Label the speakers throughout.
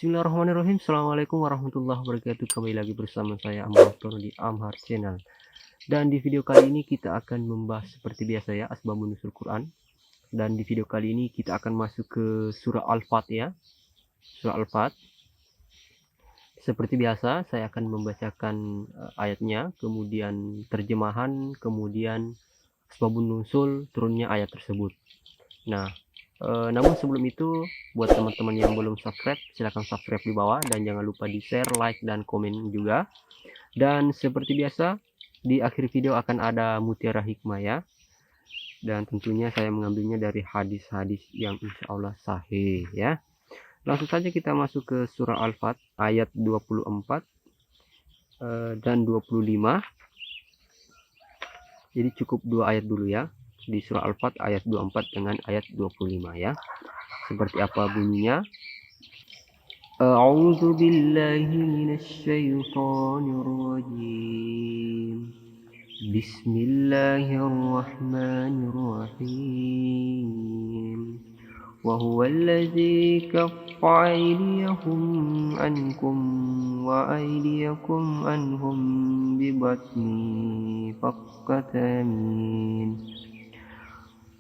Speaker 1: Bismillahirrahmanirrahim. Assalamualaikum warahmatullahi wabarakatuh. Kembali lagi bersama saya Amar di Amhar Channel. Dan di video kali ini kita akan membahas seperti biasa ya, asbabun nuzul Quran. Dan di video kali ini kita akan masuk ke surah Al-Fat ya. Surah Al-Fat. Seperti biasa saya akan membacakan ayatnya, kemudian terjemahan, kemudian asbabun nuzul turunnya ayat tersebut. Nah, namun sebelum itu, buat teman-teman yang belum subscribe, silahkan subscribe di bawah dan jangan lupa di share, like, dan komen juga. Dan seperti biasa, di akhir video akan ada mutiara hikmah ya. Dan tentunya saya mengambilnya dari hadis-hadis yang insya Allah sahih ya. Langsung saja kita masuk ke surah Al-Fat ayat 24 dan 25. Jadi cukup dua ayat dulu ya. Di surah Al-Fat ayat 24 dengan ayat 25 ya. Seperti apa bunyinya? A'udzu billahi minasyaitonir rajim. Bismillahirrahmanirrahim. Wa huwal ladzi kaffa aydiyahum ankum wa aydiyakum anhum bi batni faqatamin.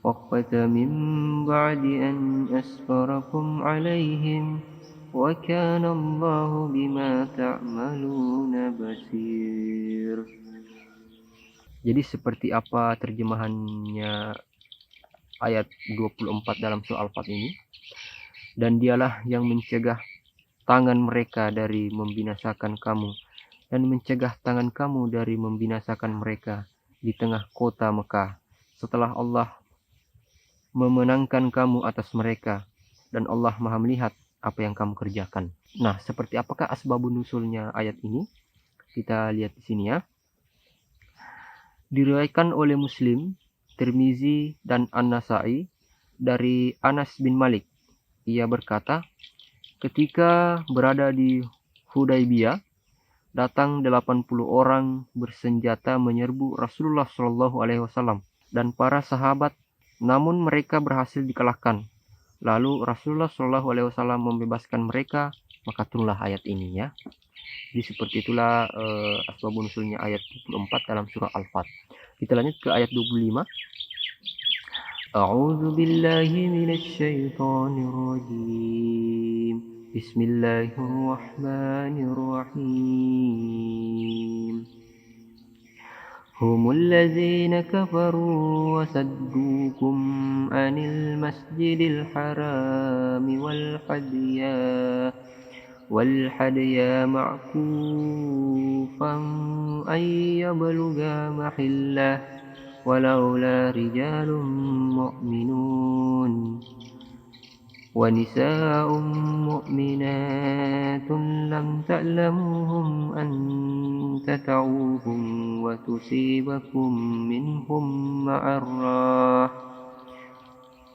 Speaker 1: min ba'di an asfarakum alaihim wa kana Allahu bima ta'maluna basir. Jadi seperti apa terjemahannya ayat 24 dalam surah Al-Fat ini? Dan dialah yang mencegah tangan mereka dari membinasakan kamu dan mencegah tangan kamu dari membinasakan mereka di tengah kota Mekah setelah Allah memenangkan kamu atas mereka, dan Allah Maha melihat apa yang kamu kerjakan. Nah, seperti apakah asbabun nusulnya ayat ini? Kita lihat di sini ya. Diriwayatkan oleh Muslim, Tirmizi, dan An-Nasa'i dari Anas bin Malik. Ia berkata, ketika berada di Hudaybiyah, datang 80 orang bersenjata menyerbu Rasulullah SAW dan para sahabat, namun mereka berhasil dikalahkan. Lalu Rasulullah SAW membebaskan mereka, maka turunlah ayat ini ya. Jadi seperti itulah asbabun nuzulnya ayat 24 dalam surah Al-Fat. Kita lanjut ke ayat 25. A'udzu billahi minasyaitonir rajim. Bismillahirrahmanirrahim. هم الذين كفروا وصدوكم عن المسجد الحرام والحدي معكوفا أن يبلغ محله ولولا رجال مؤمنون ونساء مؤمنات لم تعلموهم أن تطعوهم وتصيبكم منهم معرة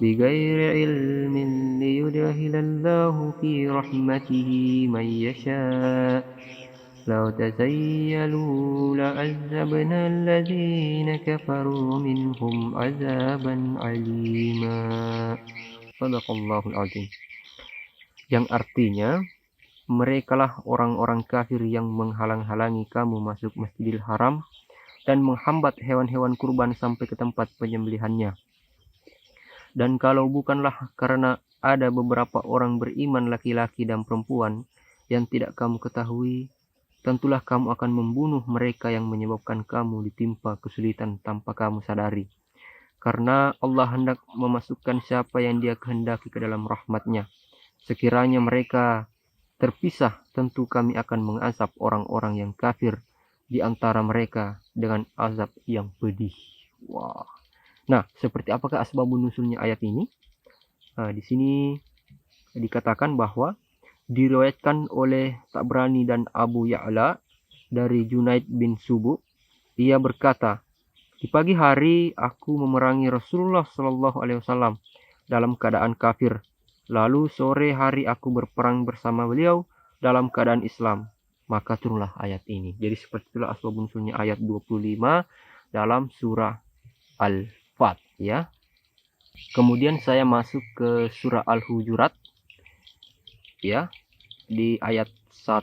Speaker 1: بغير علم ليدخل الله في رحمته من يشاء لو تزيلوا لعذبنا الذين كفروا منهم عذابا عليما. Shadaqallahul azim. Yang artinya, merekalah orang-orang kafir yang menghalang-halangi kamu masuk Masjidil Haram dan menghambat hewan-hewan kurban sampai ke tempat penyembelihannya. Dan kalau bukanlah karena ada beberapa orang beriman laki-laki dan perempuan yang tidak kamu ketahui, tentulah kamu akan membunuh mereka yang menyebabkan kamu ditimpa kesulitan tanpa kamu sadari. Karena Allah hendak memasukkan siapa yang Dia kehendaki ke dalam rahmat-Nya. Sekiranya mereka terpisah, tentu kami akan mengazab orang-orang yang kafir di antara mereka dengan azab yang pedih. Wah. Nah, seperti apakah asbabun nuzulnya ayat ini? Nah, di sini dikatakan bahwa diriwayatkan oleh Tabrani dan Abu Ya'la dari Junaid bin Subu. Ia berkata, di pagi hari aku memerangi Rasulullah SAW dalam keadaan kafir. Lalu sore hari aku berperang bersama beliau dalam keadaan Islam. Maka turunlah ayat ini. Jadi seperti itulah asbabun nuzulnya ayat 25 dalam surah Al-Fat ya. Kemudian saya masuk ke surah Al-Hujurat ya. di ayat 1,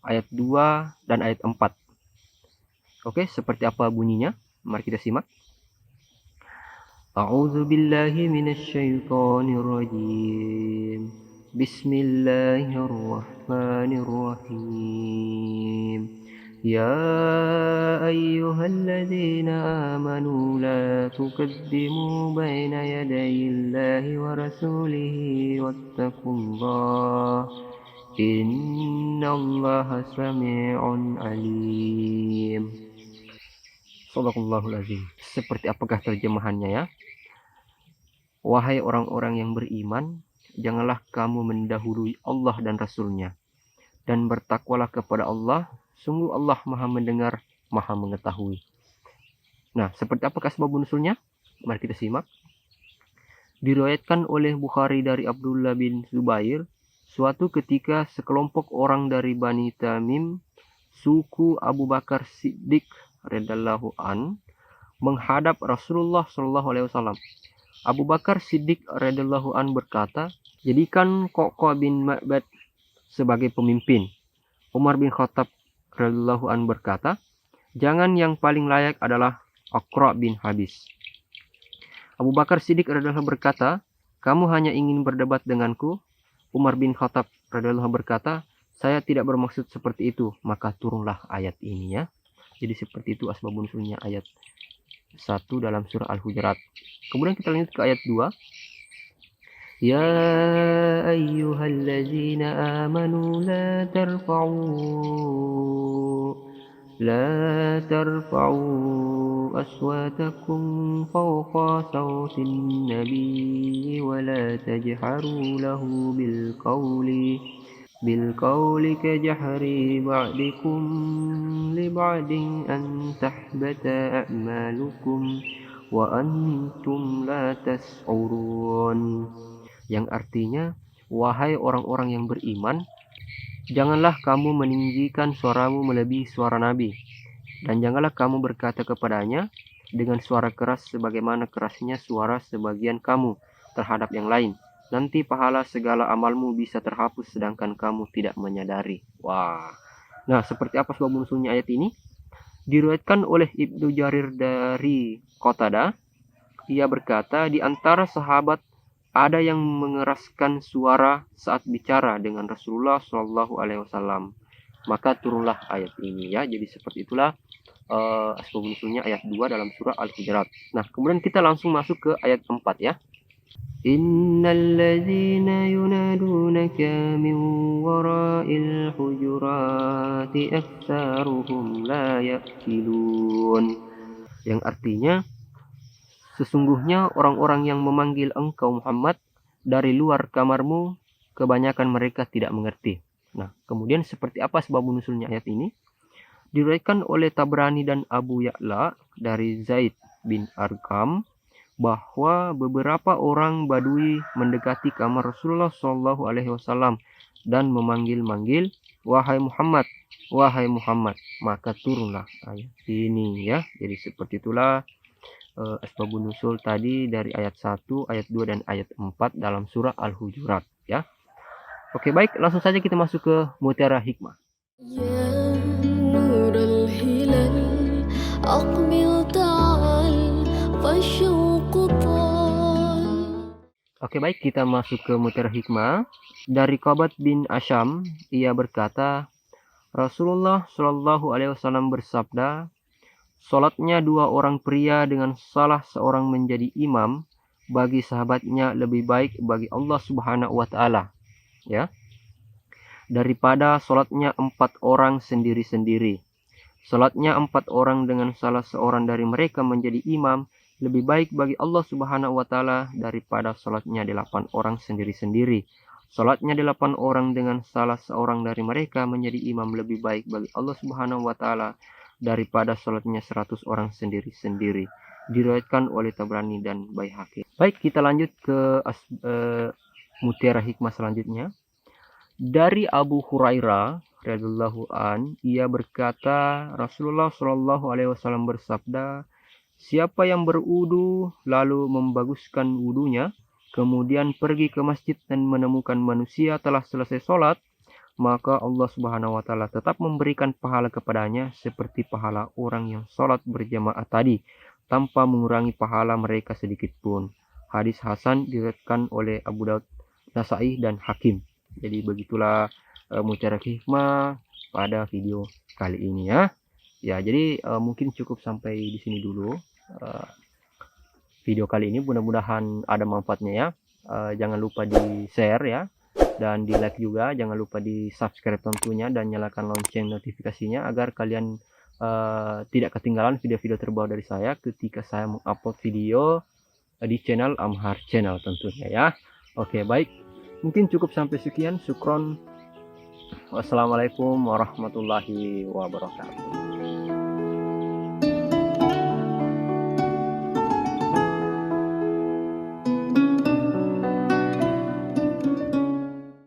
Speaker 1: ayat 2, dan ayat 4. Oke, seperti apa bunyinya? Mari kita simak. A'udzu billahi minasyaitonir rajim. Bismillahirrahmanirrahim. Ya ayyuhalladzina amanu la tuqaddimu baina yadayillahi wa rasulihi wattaqullaha innallaha sami'un alim. Shadaqallahul azim. Seperti apakah terjemahannya ya? Wahai orang-orang yang beriman, janganlah kamu mendahului Allah dan Rasul-Nya, dan bertakwalah kepada Allah, sungguh Allah maha mendengar, maha mengetahui. Nah, seperti apakah sebab nusulnya? Mari kita simak. Diriwayatkan oleh Bukhari dari Abdullah bin Zubair, suatu ketika sekelompok orang dari Bani Tamim, suku Abu Bakar Siddiq radhiyallahu an, menghadap Rasulullah Shallallahu alaihi wasallam. Abu Bakar Siddiq radhiyallahu an berkata, jadikan Qoqo bin Ma'bad sebagai pemimpin. Umar bin Khattab radhiyallahu an berkata, jangan, yang paling layak adalah Aqra bin Habis. Abu Bakar Siddiq radhiyallahu an berkata, kamu hanya ingin berdebat denganku? Umar bin Khattab radhiyallahu an berkata, saya tidak bermaksud seperti itu. Maka turunlah ayat ini ya. Jadi seperti itu asbabun nuzulnya ayat 1 dalam surah Al-Hujurat. Kemudian kita lanjut ke ayat 2. Ya ayyuhallazina amanu la tarfa'u aswatakum fawqa sawtin nabiyyi wa la tajharu lahu بالقول كجهر بعضكم لبعض أن تحبط أعمالكم وأنتم لا تشعرون. Yang artinya, wahai orang-orang yang beriman, janganlah kamu meninggikan suaramu melebihi suara Nabi, dan janganlah kamu berkata kepadanya dengan suara keras sebagaimana kerasnya suara sebagian kamu terhadap yang lain. Nanti pahala segala amalmu bisa terhapus sedangkan kamu tidak menyadari. Wah. Nah, seperti apa sebab nuzulnya ayat ini? Diriwayatkan oleh Ibnu Jarir dari Qatadah, ia berkata, di antara sahabat ada yang mengeraskan suara saat bicara dengan Rasulullah Shallallahu alaihi wasallam. Maka turunlah ayat ini ya. Jadi seperti itulah sebab nuzulnya ayat 2 dalam surah Al-Hujurat. Nah, kemudian kita langsung masuk ke ayat 4 ya. Innalladzina yunadunaka min wara'il hujurati aktsaruhum la ya'qilun. Yang artinya, sesungguhnya orang-orang yang memanggil engkau Muhammad dari luar kamarmu, kebanyakan mereka tidak mengerti. Nah, kemudian seperti apa sebab nuzulnya ayat ini? Diriwayatkan oleh Tabrani dan Abu Ya'la dari Zaid bin Arqam bahwa beberapa orang Badui mendekati kamar Rasulullah Shallallahu alaihi wasallam dan memanggil-manggil, wahai Muhammad, wahai Muhammad. Maka turunlah ayat ini ya. Jadi seperti itulah asbabun nuzul tadi dari ayat 1, ayat 2 dan ayat 4 dalam surah Al-Hujurat ya. Oke, baik, langsung saja kita masuk ke Mutiara Hikmah. Ya nurul hilal aqbil ta'al fasyuq. Oke, baik, kita masuk ke Mutiara Hikmah. Dari Qabat bin Asyam, ia berkata, Rasulullah Shallallahu alaihi wasallam bersabda, salatnya dua orang pria dengan salah seorang menjadi imam bagi sahabatnya lebih baik bagi Allah Subhanahu wa taala, ya, daripada salatnya 4 orang sendiri-sendiri. Salatnya 4 orang dengan salah seorang dari mereka menjadi imam lebih baik bagi Allah Subhanahu wa taala daripada salatnya 8 orang sendiri-sendiri. Salatnya 8 orang dengan salah seorang dari mereka menjadi imam lebih baik bagi Allah Subhanahu wa taala daripada salatnya 100 orang sendiri-sendiri. Diriwayatkan oleh Tabrani dan Baihaqi. Baik, kita lanjut ke Mutiara Hikmah selanjutnya. Dari Abu Hurairah radhiyallahu an, ia berkata, Rasulullah Shallallahu alaihi wasallam bersabda, siapa yang berwudu lalu membaguskan wudunya kemudian pergi ke masjid dan menemukan manusia telah selesai sholat, maka Allah Subhanahu wa Ta'ala tetap memberikan pahala kepadanya seperti pahala orang yang sholat berjamaah tadi, tanpa mengurangi pahala mereka sedikit pun. Hadis Hasan diriwayatkan oleh Abu Daud, Nasai, dan Hakim. Jadi begitulah mujarab hikmah pada video kali ini ya. Ya, jadi mungkin cukup sampai di sini dulu video kali ini. Mudah-mudahan ada manfaatnya ya. Jangan lupa di share ya, dan di like juga. Jangan lupa di subscribe tentunya, dan nyalakan lonceng notifikasinya agar kalian tidak ketinggalan video-video terbaru dari saya ketika saya mengupload video di channel Amhar Channel tentunya ya. Oke, baik, mungkin cukup sampai sekian. Syukron. Wassalamualaikum warahmatullahi wabarakatuh.